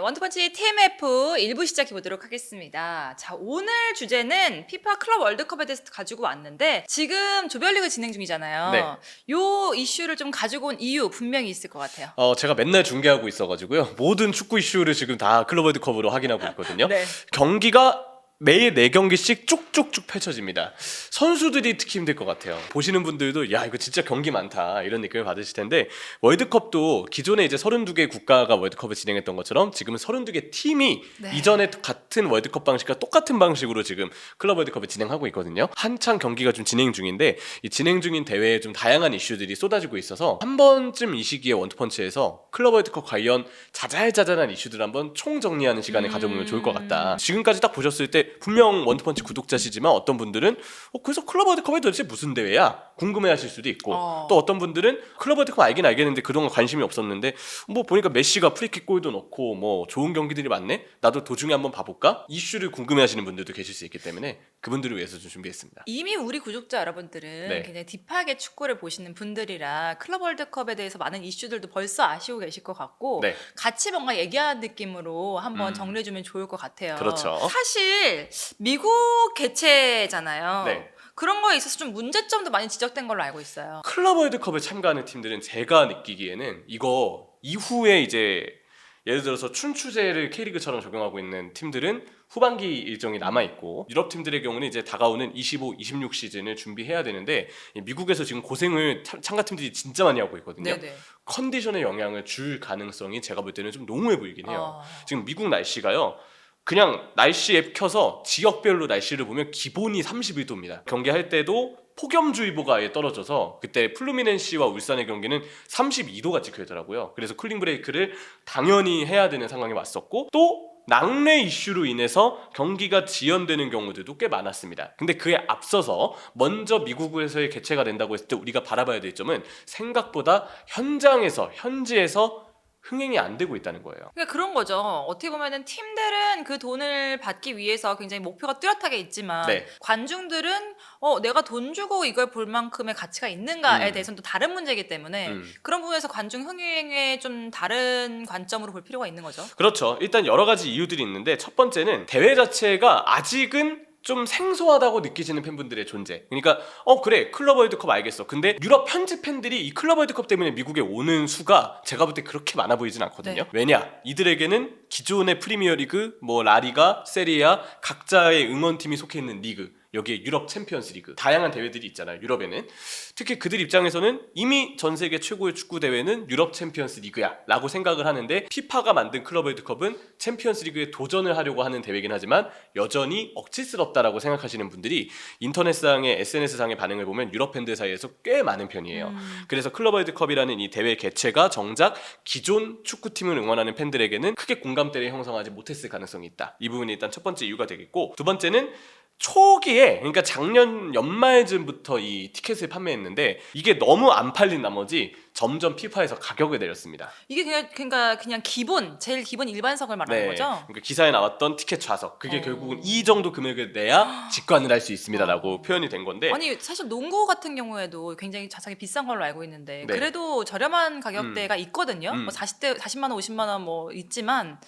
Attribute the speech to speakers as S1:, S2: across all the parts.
S1: 원투펀치 TMF 1부 시작해 보도록 하겠습니다. 자, 오늘 주제는 피파 클럽 월드컵에 대해서 가지고 왔는데 지금 조별리그 진행 중이잖아요.
S2: 네.
S1: 요 이슈를 좀 가지고 온 이유 분명히 있을 것 같아요.
S2: 제가 맨날 중계하고 있어가지고요. 모든 축구 이슈를 지금 다 클럽 월드컵으로 확인하고 있거든요.
S1: 네.
S2: 경기가 매일 4경기씩 쭉쭉쭉 펼쳐집니다. 선수들이 특히 힘들 것 같아요. 보시는 분들도 야 이거 진짜 경기 많다 이런 느낌을 받으실 텐데 월드컵도 기존에 이제 32개 국가가 월드컵을 진행했던 것처럼 지금은 32개 팀이
S1: 네.
S2: 이전에 같은 월드컵 방식과 똑같은 방식으로 지금 클럽 월드컵을 진행하고 있거든요. 한창 경기가 좀 진행 중인데 이 진행 중인 대회에 좀 다양한 이슈들이 쏟아지고 있어서 한 번쯤 이 시기에 원투펀치에서 클럽 월드컵 관련 자잘자잘한 이슈들 한번 총정리하는 시간을 가져보면 좋을 것 같다. 지금까지 딱 보셨을 때 분명 원투펀치 구독자시지만 어떤 분들은 그래서 클럽 월드컵이 도대체 무슨 대회야? 궁금해하실 수도 있고 또 어떤 분들은 클럽 월드컵 알긴 알겠는데 그동안 관심이 없었는데 뭐 보니까 메시가 프리킥 골도 넣고 뭐 좋은 경기들이 많네? 나도 도중에 한번 봐볼까? 이슈를 궁금해하시는 분들도 계실 수 있기 때문에 그분들을 위해서 좀 준비했습니다.
S1: 이미 우리 구독자 여러분들은
S2: 네.
S1: 굉장히 딥하게 축구를 보시는 분들이라 클럽 월드컵에 대해서 많은 이슈들도 벌써 아시고 계실 것 같고
S2: 네.
S1: 같이 뭔가 얘기하는 느낌으로 한번 정리해주면 좋을 것 같아요.
S2: 그렇죠.
S1: 사실 미국 개최잖아요.
S2: 네.
S1: 그런 거에 있어서 좀 문제점도 많이 지적된 걸로 알고 있어요.
S2: 클럽 월드컵에 참가하는 팀들은 제가 느끼기에는 이거 이후에 이제 예를 들어서 춘추제를 K리그처럼 적용하고 있는 팀들은 후반기 일정이 남아있고 유럽 팀들의 경우는 이제 다가오는 25, 26 시즌을 준비해야 되는데 미국에서 지금 고생을 참가 팀들이 진짜 많이 하고 있거든요.
S1: 네네.
S2: 컨디션에 영향을 줄 가능성이 제가 볼 때는 좀 농후해 보이긴 해요. 지금 미국 날씨가요. 그냥 날씨 앱 켜서 지역별로 날씨를 보면 기본이 31도입니다. 경기할 때도 폭염주의보가 아예 떨어져서 그때 플루미넨시와 울산의 경기는 32도가 찍혀있더라고요. 그래서 쿨링 브레이크를 당연히 해야 되는 상황이 왔었고 또 낙뢰 이슈로 인해서 경기가 지연되는 경우들도 꽤 많았습니다. 근데 그에 앞서서 먼저 미국에서의 개최가 된다고 했을 때 우리가 바라봐야 될 점은 생각보다 현지에서 흥행이 안 되고 있다는 거예요.
S1: 그러니까 그런 거죠. 어떻게 보면은 팀들은 그 돈을 받기 위해서 굉장히 목표가 뚜렷하게 있지만
S2: 네.
S1: 관중들은 내가 돈 주고 이걸 볼 만큼의 가치가 있는가에 대해서는 또 다른 문제이기 때문에 그런 부분에서 관중 흥행에 좀 다른 관점으로 볼 필요가 있는 거죠.
S2: 그렇죠. 일단 여러 가지 이유들이 있는데 첫 번째는 대회 자체가 아직은 좀 생소하다고 느끼시는 팬분들의 존재. 그러니까 그래 클럽 월드컵 알겠어. 근데 유럽 현지 팬들이 이 클럽 월드컵 때문에 미국에 오는 수가 제가 볼 때 그렇게 많아 보이진 않거든요.
S1: 네.
S2: 왜냐? 이들에게는 기존의 프리미어리그, 뭐 라리가, 세리아 각자의 응원팀이 속해 있는 리그 여기에 유럽 챔피언스 리그 다양한 대회들이 있잖아요. 유럽에는 특히 그들 입장에서는 이미 전 세계 최고의 축구 대회는 유럽 챔피언스 리그야 라고 생각을 하는데 피파가 만든 클럽 월드컵은 챔피언스 리그에 도전을 하려고 하는 대회긴 하지만 여전히 억지스럽다라고 생각하시는 분들이 인터넷상의 SNS상의 반응을 보면 유럽 팬들 사이에서 꽤 많은 편이에요. 그래서 클럽 월드컵이라는 이 대회 개최가 정작 기존 축구팀을 응원하는 팬들에게는 크게 공감대를 형성하지 못했을 가능성이 있다. 이 부분이 일단 첫 번째 이유가 되겠고 두 번째는 초기에 그러니까 작년 연말쯤부터 이 티켓을 판매했는데 이게 너무 안 팔린 나머지 점점 피파에서 가격을 내렸습니다.
S1: 이게 그냥 제일 기본 일반석을 말하는 거죠?
S2: 그러니까 기사에 나왔던 티켓 좌석 그게 결국은 이 정도 금액을 내야 직관을 할 수 있습니다라고 표현이 된 건데
S1: 아니 사실 농구 같은 경우에도 굉장히 자석이 비싼 걸로 알고 있는데
S2: 네.
S1: 그래도 저렴한 가격대가 있거든요. 뭐 40만 원, 50만 원 뭐 있지만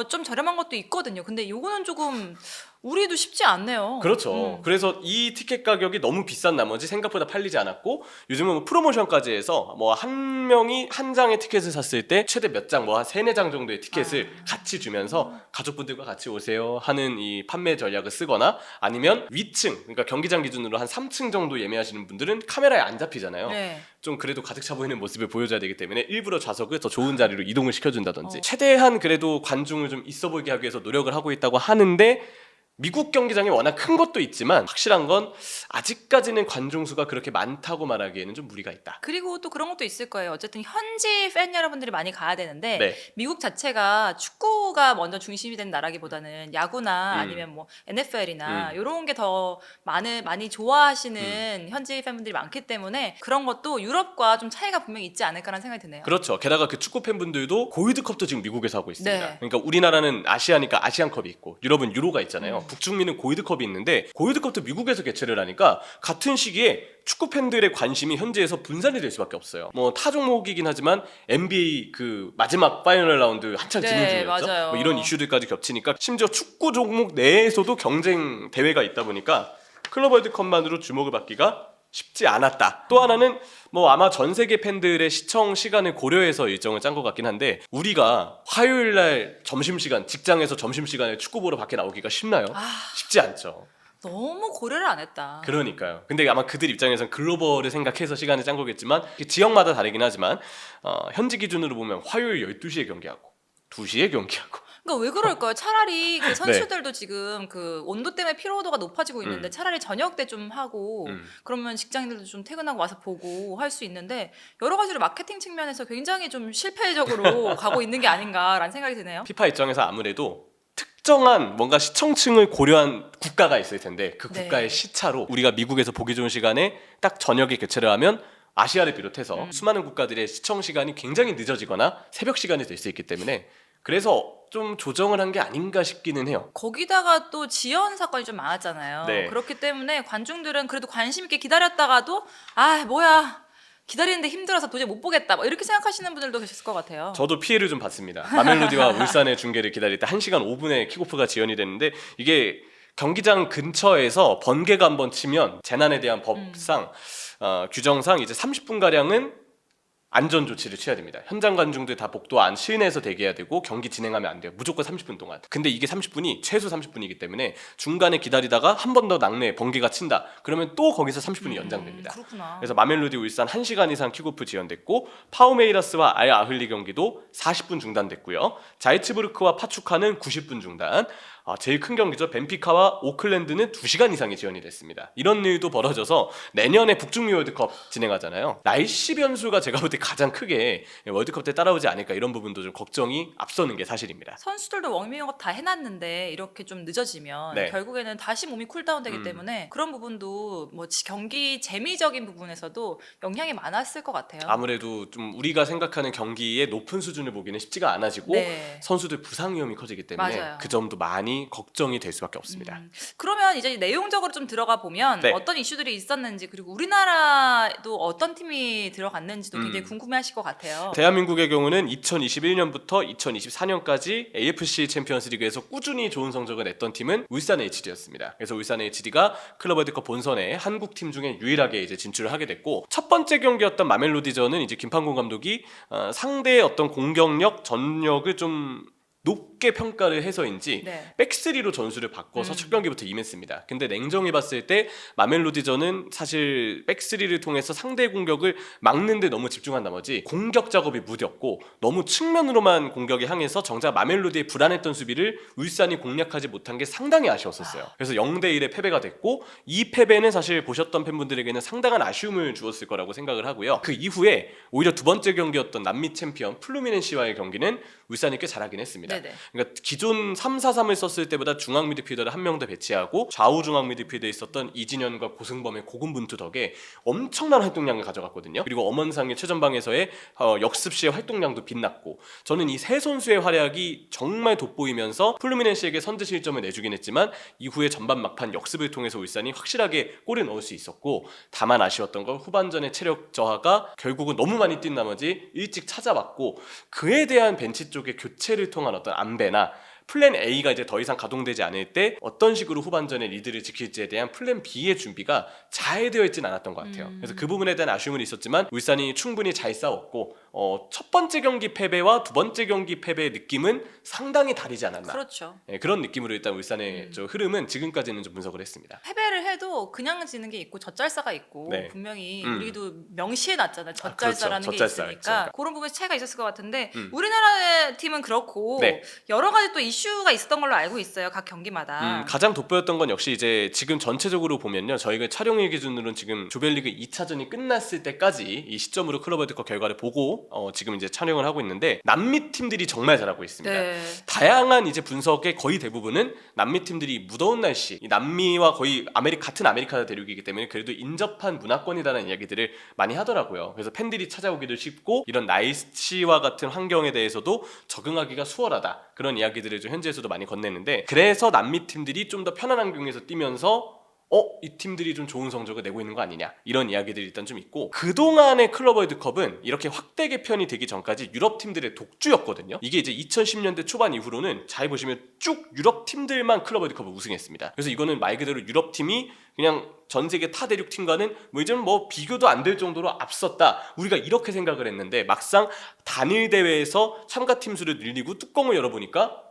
S1: 좀 저렴한 것도 있거든요. 근데 요거는 조금 우리도 쉽지 않네요.
S2: 그렇죠. 그래서 이 티켓 가격이 너무 비싼 나머지 생각보다 팔리지 않았고 요즘은 뭐 프로모션까지 해서 뭐 한 명이 한 장의 티켓을 샀을 때 최대 몇 장 뭐 한 3-4장 정도의 티켓을 같이 주면서 가족분들과 같이 오세요 하는 이 판매 전략을 쓰거나 아니면 위층 그러니까 경기장 기준으로 한 3층 정도 예매하시는 분들은 카메라에 안 잡히잖아요.
S1: 네.
S2: 좀 그래도 가득 차 보이는 모습을 보여줘야 되기 때문에 일부러 좌석을 더 좋은 자리로 이동을 시켜준다든지 최대한 그래도 관중을 좀 있어 보이게 하기 위해서 노력을 하고 있다고 하는데 미국 경기장이 워낙 큰 것도 있지만 확실한 건 아직까지는 관중 수가 그렇게 많다고 말하기에는 좀 무리가 있다.
S1: 그리고 또 그런 것도 있을 거예요. 어쨌든 현지 팬 여러분들이 많이 가야 되는데
S2: 네.
S1: 미국 자체가 축구가 먼저 중심이 된 나라기보다는 야구나 아니면 뭐 NFL이나 이런 게 더 많이 좋아하시는 현지 팬분들이 많기 때문에 그런 것도 유럽과 좀 차이가 분명히 있지 않을까라는 생각이 드네요.
S2: 그렇죠. 게다가 그 축구 팬분들도 골드컵도 지금 미국에서 하고 있습니다.
S1: 네.
S2: 그러니까 우리나라는 아시아니까 아시안컵이 있고 유럽은 유로가 있잖아요. 북중미는 골드컵이 있는데 골드컵도 미국에서 개최를 하니까 같은 시기에 축구 팬들의 관심이 현지에서 분산이 될 수밖에 없어요. 뭐 타 종목이긴 하지만 NBA 그 마지막 파이널 라운드 한창 진행
S1: 네,
S2: 중이었죠.
S1: 맞아요.
S2: 뭐 이런 이슈들까지 겹치니까 심지어 축구 종목 내에서도 경쟁 대회가 있다 보니까 클럽 월드컵만으로 주목을 받기가 쉽지 않았다. 또 하나는 뭐 아마 전 세계 팬들의 시청 시간을 고려해서 일정을 짠 것 같긴 한데 우리가 화요일 날 점심시간 직장에서 점심시간에 축구 보러 밖에 나오기가 쉽나요? 쉽지 않죠.
S1: 너무 고려를 안 했다.
S2: 그러니까요. 근데 아마 그들 입장에선 글로벌을 생각해서 시간을 짠 거겠지만 지역마다 다르긴 하지만 현지 기준으로 보면 화요일 12시에 경기하고 2시에 경기하고
S1: 그러니까 왜 그럴까요? 차라리 그 선수들도 지금 그 온도 때문에 피로도가 높아지고 있는데 차라리 저녁 때 좀 하고 그러면 직장인들도 좀 퇴근하고 와서 보고 할 수 있는데 여러 가지로 마케팅 측면에서 굉장히 좀 실패적으로 가고 있는 게 아닌가라는 생각이 드네요.
S2: 피파 입장에서 아무래도 특정한 뭔가 시청층을 고려한 국가가 있을 텐데 그 국가의 시차로 우리가 미국에서 보기 좋은 시간에 딱 저녁에 개최를 하면 아시아를 비롯해서 수많은 국가들의 시청 시간이 굉장히 늦어지거나 새벽 시간이 될 수 있기 때문에 그래서 좀 조정을 한 게 아닌가 싶기는 해요.
S1: 거기다가 또 지연 사건이 좀 많았잖아요.
S2: 네.
S1: 그렇기 때문에 관중들은 그래도 관심 있게 기다렸다가도 아 뭐야 기다리는데 힘들어서 도저히 못 보겠다 뭐 이렇게 생각하시는 분들도 계셨을 것 같아요.
S2: 저도 피해를 좀 봤습니다. 마멜로디와 울산의 중계를 기다릴 때 1시간 5분에 킥오프가 지연이 됐는데 이게 경기장 근처에서 번개가 한번 치면 재난에 대한 법상 규정상 이제 30분가량은 안전 조치를 취해야 됩니다. 현장 관중들 다 복도 안 실내에서 대기해야 되고 경기 진행하면 안 돼요. 무조건 30분 동안. 근데 이게 30분이 최소 30분이기 때문에 중간에 기다리다가 한 번 더 낙내 번개가 친다. 그러면 또 거기서 30분이 연장됩니다.
S1: 그렇구나.
S2: 그래서 마멜로디 울산 1시간 이상 킥오프 지연됐고 파우메이라스와 알 아흘리 경기도 40분 중단됐고요. 자이츠부르크와 파추카는 90분 중단. 제일 큰 경기죠. 벤피카와 오클랜드는 2시간 이상이 지연이 됐습니다. 이런 일도 벌어져서 내년에 북중미 월드컵 진행하잖아요. 날씨 변수가 제가 볼 때 가장 크게 월드컵 때 따라오지 않을까 이런 부분도 좀 걱정이 앞서는 게 사실입니다.
S1: 선수들도 워밍업 다 해놨는데 이렇게 좀 늦어지면 결국에는 다시 몸이 쿨다운되기 때문에 그런 부분도 뭐 경기 재미적인 부분에서도 영향이 많았을 것 같아요.
S2: 아무래도 좀 우리가 생각하는 경기의 높은 수준을 보기는 쉽지가 않아지고 선수들 부상 위험이 커지기 때문에
S1: 맞아요.
S2: 그 점도 많이 걱정이 될 수밖에 없습니다.
S1: 그러면 이제 내용적으로 좀 들어가 보면 어떤 이슈들이 있었는지 그리고 우리나라도 어떤 팀이 들어갔는지도 굉장히 궁금해하실 것 같아요.
S2: 대한민국의 경우는 2021년부터 2024년까지 AFC 챔피언스리그에서 꾸준히 좋은 성적을 냈던 팀은 울산 HD였습니다. 그래서 울산 HD가 클럽 월드컵 본선에 한국 팀 중에 유일하게 이제 진출을 하게 됐고 첫 번째 경기였던 마멜로디전은 이제 김판곤 감독이 상대의 어떤 공격력, 전력을 좀 높게 평가를 해서인지 백스리로 전술을 바꿔서 첫 경기부터 임했습니다. 근데 냉정히 봤을 때 마멜로디전은 사실 백스리를 통해서 상대의 공격을 막는데 너무 집중한 나머지 공격 작업이 무뎠고 너무 측면으로만 공격에 향해서 정작 마멜로디의 불안했던 수비를 울산이 공략하지 못한 게 상당히 아쉬웠었어요. 그래서 0대1의 패배가 됐고 이 패배는 사실 보셨던 팬분들에게는 상당한 아쉬움을 주었을 거라고 생각을 하고요. 그 이후에 오히려 두 번째 경기였던 남미 챔피언 플루미넨시와의 경기는 울산이 꽤 잘하긴 했습니다. 그러니까 기존 3-4-3을 썼을 때보다 중앙 미드필더를 한 명 더 배치하고 좌우 중앙 미드필더에 있었던 이진현과 고승범의 고군분투 덕에 엄청난 활동량을 가져갔거든요. 그리고 엄원상의 최전방에서의 역습 시의 활동량도 빛났고 저는 이 세 선수의 활약이 정말 돋보이면서 플루미넨시에게 선제 실점을 내주긴 했지만 이후에 전반 막판 역습을 통해서 울산이 확실하게 골을 넣을 수 있었고 다만 아쉬웠던 건 후반전의 체력 저하가 결국은 너무 많이 뛴 나머지 일찍 찾아왔고 그에 대한 벤치 쪽의 교체를 통한 어떤 안배나 플랜 A가 이제 더 이상 가동되지 않을 때 어떤 식으로 후반전에 리드를 지킬지에 대한 플랜 B의 준비가 잘 되어 있진 않았던 것 같아요. 그래서 그 부분에 대한 아쉬움은 있었지만 울산이 충분히 잘 싸웠고 첫 번째 경기 패배와 두 번째 경기 패배의 느낌은 상당히 다르지 않았나.
S1: 그렇죠.
S2: 그런 느낌으로 일단 울산의 저 흐름은 지금까지는 좀 분석을 했습니다.
S1: 패배를 해도 그냥 지는 게 있고 젖잘싸가 있고 분명히 우리도 명시해놨잖아요. 젖잘싸라는 게 있으니까 그런 부분에 차이가 있었을 것 같은데 우리나라 팀은 그렇고 여러 가지 또 이슈가 있었던 걸로 알고 있어요. 각 경기마다.
S2: 가장 돋보였던 건 역시 이제 지금 전체적으로 보면요. 저희가 촬영일 기준으로는 지금 조별리그 2차전이 끝났을 때까지 이 시점으로 클럽 월드컵 결과를 보고 지금 이제 촬영을 하고 있는데 남미 팀들이 정말 잘하고 있습니다. 다양한 이제 분석의 거의 대부분은 남미 팀들이 무더운 날씨, 이 남미와 거의 같은 아메리카 대륙이기 때문에 그래도 인접한 문화권이라는 이야기들을 많이 하더라고요. 그래서 팬들이 찾아오기도 쉽고 이런 날씨와 같은 환경에 대해서도 적응하기가 수월하다. 그런 이야기들을 좀 현지에서도 많이 건네는데 그래서 남미 팀들이 좀 더 편한 환경에서 뛰면서 이 팀들이 좀 좋은 성적을 내고 있는 거 아니냐 이런 이야기들이 일단 좀 있고 그동안의 클럽 월드컵은 이렇게 확대 개편이 되기 전까지 유럽 팀들의 독주였거든요. 이게 이제 2010년대 초반 이후로는 잘 보시면 쭉 유럽 팀들만 클럽 월드컵을 우승했습니다. 그래서 이거는 말 그대로 유럽 팀이 그냥 전 세계 타 대륙 팀과는 뭐 이제는 뭐 비교도 안 될 정도로 앞섰다. 우리가 이렇게 생각을 했는데 막상 단일 대회에서 참가 팀 수를 늘리고 뚜껑을 열어보니까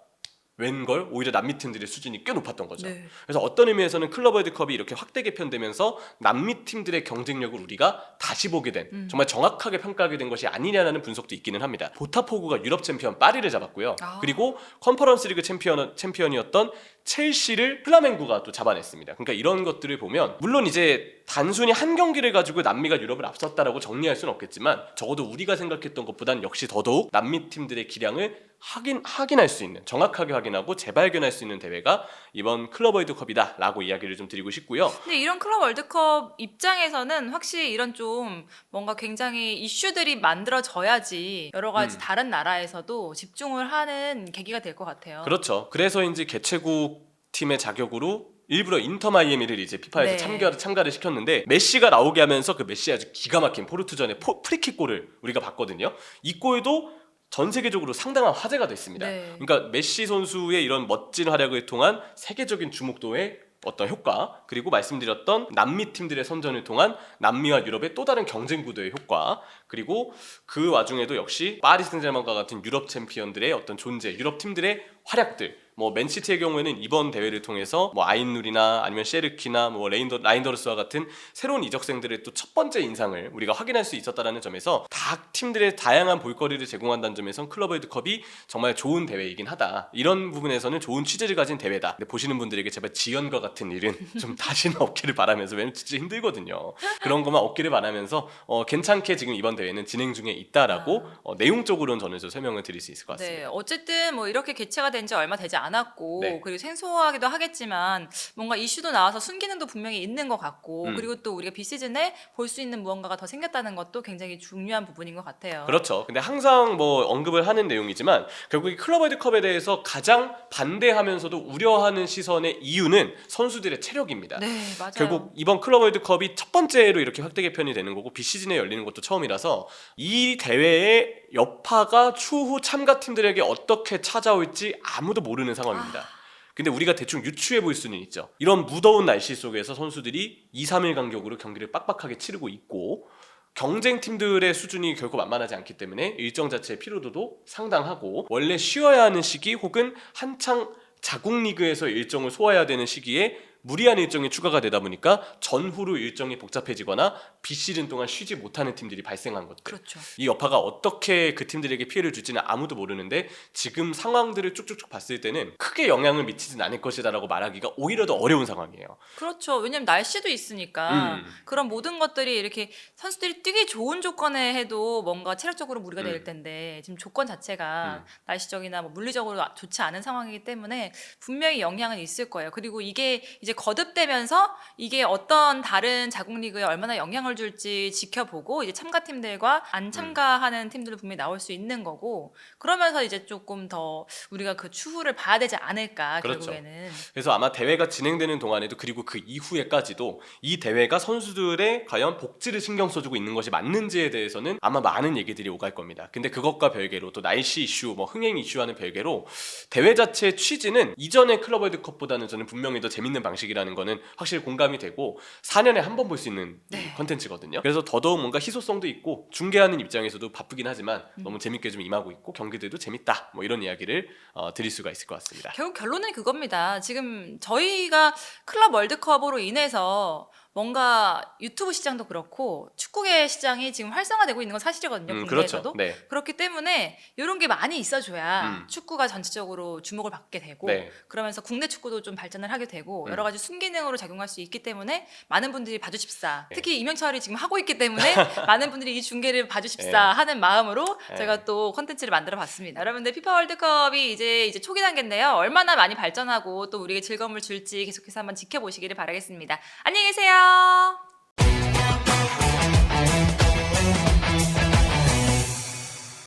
S2: 웬걸 오히려 남미 팀들의 수준이 꽤 높았던 거죠.
S1: 네.
S2: 그래서 어떤 의미에서는 클럽 월드컵이 이렇게 확대 개편되면서 남미 팀들의 경쟁력을 우리가 다시 보게 된 정말 정확하게 평가하게 된 것이 아니냐라는 분석도 있기는 합니다. 보타포구가 유럽 챔피언 파리를 잡았고요. 그리고 컨퍼런스 리그 챔피언이었던 첼시를 플라멩구가 또 잡아냈습니다. 그러니까 이런 것들을 보면 물론 이제 단순히 한 경기를 가지고 남미가 유럽을 앞섰다라고 정리할 수는 없겠지만 적어도 우리가 생각했던 것보단 역시 더더욱 남미 팀들의 기량을 확인할 수 있는 정확하게 확인하고 재발견할 수 있는 대회가 이번 클럽 월드컵이다 라고 이야기를 좀 드리고 싶고요.
S1: 근데 이런 클럽 월드컵 입장에서는 확실히 이런 좀 뭔가 굉장히 이슈들이 만들어져야지 여러 가지 다른 나라에서도 집중을 하는 계기가 될 것 같아요.
S2: 그렇죠. 그래서인지 개최국 팀의 자격으로 일부러 인터 마이애미를 이제 피파에서
S1: 네.
S2: 참가를 시켰는데 메시가 나오게 하면서 그 메시의 아주 기가 막힌 포르투전의 프리킥 골을 우리가 봤거든요. 이 골도 전 세계적으로 상당한 화제가 됐습니다.
S1: 네.
S2: 그러니까 메시 선수의 이런 멋진 활약을 통한 세계적인 주목도의 어떤 효과 그리고 말씀드렸던 남미 팀들의 선전을 통한 남미와 유럽의 또 다른 경쟁 구도의 효과 그리고 그 와중에도 역시 파리 생제르맹과 같은 유럽 챔피언들의 어떤 존재 유럽 팀들의 활약들 뭐 맨시티의 경우에는 이번 대회를 통해서 뭐 아인누리나 아니면 셰르키나 뭐 라인더르스와 같은 새로운 이적생들의 또 첫 번째 인상을 우리가 확인할 수 있었다는 점에서 각 팀들의 다양한 볼거리를 제공한다는 점에서 클럽 월드컵이 정말 좋은 대회이긴 하다. 이런 부분에서는 좋은 취지를 가진 대회다. 근데 보시는 분들에게 제발 지연과 같은 일은 좀 다시는 없기를 바라면서 왜냐면 진짜 힘들거든요. 그런 것만 없기를 바라면서 괜찮게 지금 이번 대회는 진행 중에 있다라고 내용적으로는 저는 좀 설명을 드릴 수 있을 것 같습니다.
S1: 네, 어쨌든 뭐 이렇게 개최가 된 지 얼마 되지 않았고
S2: 네.
S1: 그리고 생소하기도 하겠지만 뭔가 이슈도 나와서 순기능도 분명히 있는 것 같고 그리고 또 우리가 비시즌에 볼 수 있는 무언가가 더 생겼다는 것도 굉장히 중요한 부분인 것 같아요.
S2: 그렇죠. 근데 항상 뭐 언급을 하는 내용이지만 결국 이 클럽 월드컵에 대해서 가장 반대하면서도 우려하는 시선의 이유는 선수들의 체력입니다.
S1: 네, 맞아요.
S2: 결국 이번 클럽 월드컵이 첫 번째로 이렇게 확대 개편이 되는 거고 비시즌에 열리는 것도 처음이라서 이 대회의 여파가 추후 참가 팀들에게 어떻게 찾아올지 아무도 모르는 상황입니다. 근데 우리가 대충 유추해 볼 수는 있죠. 이런 무더운 날씨 속에서 선수들이 2, 3일 간격으로 경기를 빡빡하게 치르고 있고 경쟁팀들의 수준이 결코 만만하지 않기 때문에 일정 자체의 피로도도 상당하고 원래 쉬어야 하는 시기 혹은 한창 자국 리그에서 일정을 소화해야 되는 시기에 무리한 일정이 추가가 되다 보니까 전후로 일정이 복잡해지거나 비시즌 동안 쉬지 못하는 팀들이 발생한 것들.
S1: 그렇죠.
S2: 이 여파가 어떻게 그 팀들에게 피해를 줄지는 아무도 모르는데 지금 상황들을 쭉쭉쭉 봤을 때는 크게 영향을 미치진 않을 것이다라고 말하기가 오히려 더 어려운 상황이에요.
S1: 그렇죠. 왜냐면 날씨도 있으니까 그런 모든 것들이 이렇게 선수들이 뛰기 좋은 조건에 해도 뭔가 체력적으로 무리가 될 텐데 지금 조건 자체가 날씨적이나 뭐 물리적으로 좋지 않은 상황이기 때문에 분명히 영향은 있을 거예요. 그리고 이게 이제 거듭되면서 이게 어떤 다른 자국 리그에 얼마나 영향을 줄지 지켜보고 이제 참가팀들과 안 참가하는 팀들도 분명히 나올 수 있는 거고 그러면서 이제 조금 더 우리가 그 추후를 봐야 되지 않을까.
S2: 그렇죠.
S1: 결국에는.
S2: 그래서 아마 대회가 진행되는 동안에도 그리고 그 이후에까지도 이 대회가 선수들의 과연 복지를 신경 써주고 있는 것이 맞는지에 대해서는 아마 많은 얘기들이 오갈 겁니다. 근데 그것과 별개로 또 날씨 이슈, 뭐 흥행 이슈와는 별개로 대회 자체의 취지는 이전의 클럽 월드컵보다는 저는 분명히 더 재밌는 방식이라는 거는 확실히 공감이 되고 4년에 한 번 볼 수 있는 컨텐츠거든요. 그래서 더더욱 뭔가 희소성도 있고 중계하는 입장에서도 바쁘긴 하지만 너무 재밌게 좀 임하고 있고 경기들도 재밌다. 뭐 이런 이야기를 드릴 수가 있을 것 같습니다.
S1: 결국 결론은 그겁니다. 지금 저희가 클럽 월드컵으로 인해서 뭔가 유튜브 시장도 그렇고 축구계 시장이 지금 활성화되고 있는 건 사실이거든요. 국내에서도.
S2: 그렇죠. 네.
S1: 그렇기 때문에 이런 게 많이 있어줘야 축구가 전체적으로 주목을 받게 되고
S2: 네.
S1: 그러면서 국내 축구도 좀 발전을 하게 되고 여러 가지 순기능으로 작용할 수 있기 때문에 많은 분들이 봐주십사.
S2: 네.
S1: 특히 이명철이 지금 하고 있기 때문에 많은 분들이 이 중계를 봐주십사
S2: 네.
S1: 하는 마음으로
S2: 네.
S1: 제가 또 콘텐츠를 만들어 봤습니다. 여러분들 피파 월드컵이 이제 초기 단계인데요. 얼마나 많이 발전하고 또 우리에게 즐거움을 줄지 계속해서 한번 지켜보시기를 바라겠습니다. 안녕히 계세요.